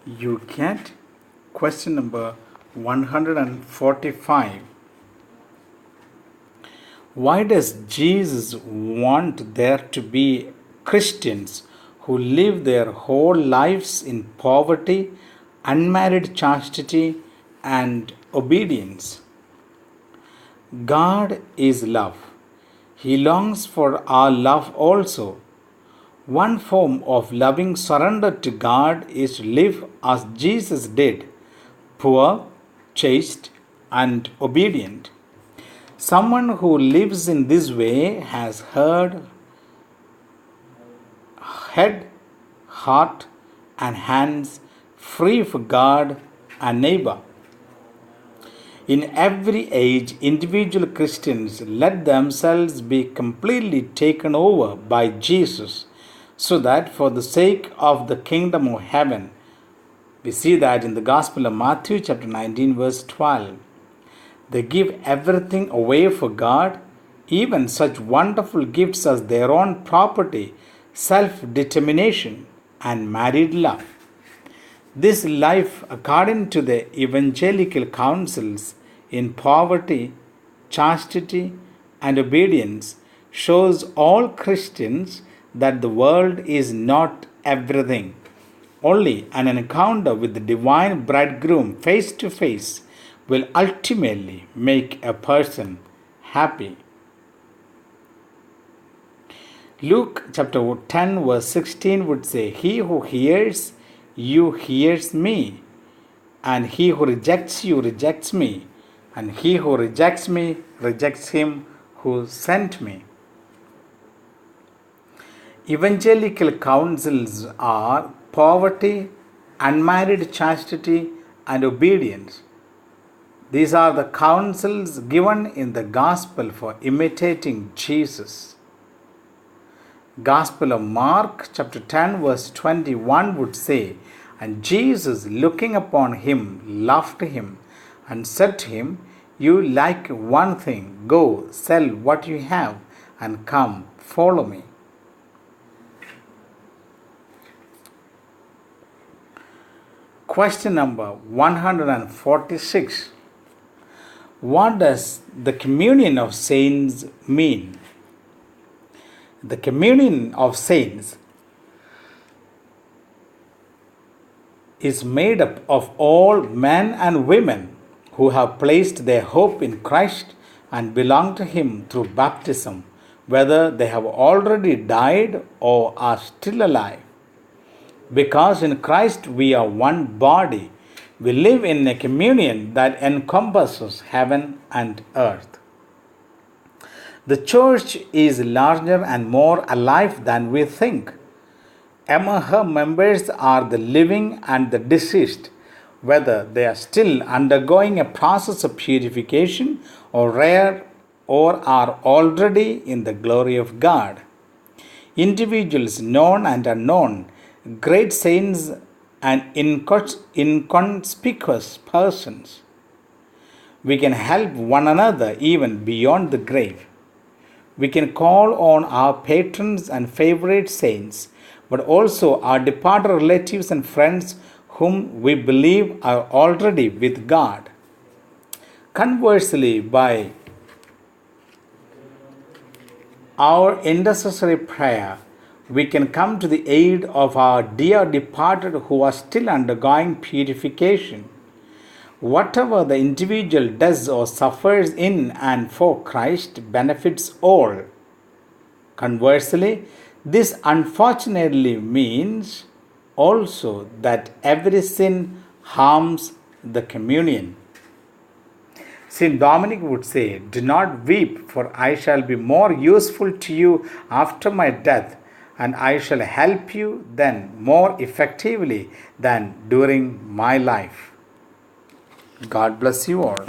Youcat, question number 145. Why does Jesus want there to be Christians who live their whole lives in poverty, unmarried chastity, and obedience? God is love. He longs for our love also. One form of loving surrender to God is to live as Jesus did, poor, chaste, and obedient. Someone who lives in this way has head, heart, and hands free for God and neighbor. In every age, individual Christians let themselves be completely taken over by Jesus, so that for the sake of the kingdom of heaven, we see that in the Gospel of Matthew, chapter 19, verse 12. They give everything away for God, even such wonderful gifts as their own property, self determination, and married love. This life, according to the evangelical counsels in poverty, chastity, and obedience, shows all Christians that the world is not everything. Only an encounter with the divine bridegroom face to face will ultimately make a person happy. Luke chapter 10 verse 16 would say, "He who hears you hears me, and he who rejects you rejects me, and he who rejects me rejects him who sent me." Evangelical counsels are poverty, unmarried chastity, and obedience. These are the counsels given in the gospel for imitating Jesus. Gospel of Mark chapter 10 verse 21 would say, "And Jesus, looking upon him, loved him, and said to him, 'You lack one thing. Go, sell what you have, and come, follow me.'" Question number 146. What does the communion of saints mean? The communion of saints is made up of all men and women who have placed their hope in Christ and belong to Him through baptism, whether they have already died or are still alive. Because in Christ we are one body, we live in a communion that encompasses heaven and earth. The church is larger and more alive than we think. Among her members are the living and the deceased, whether they are still undergoing a process of purification or are already in the glory of God. Individuals known and unknown, great saints and inconspicuous persons. We can help one another even beyond the grave. We can call on our patrons and favorite saints, but also our departed relatives and friends whom we believe are already with God. Conversely, by our intercessory prayer, we can come to the aid of our dear departed who are still undergoing purification. Whatever the individual does or suffers in and for Christ benefits all. Conversely, this unfortunately means also that every sin harms the communion. St. Dominic would say, "Do not weep, for I shall be more useful to you after my death, and I shall help you then more effectively than during my life." God bless you all.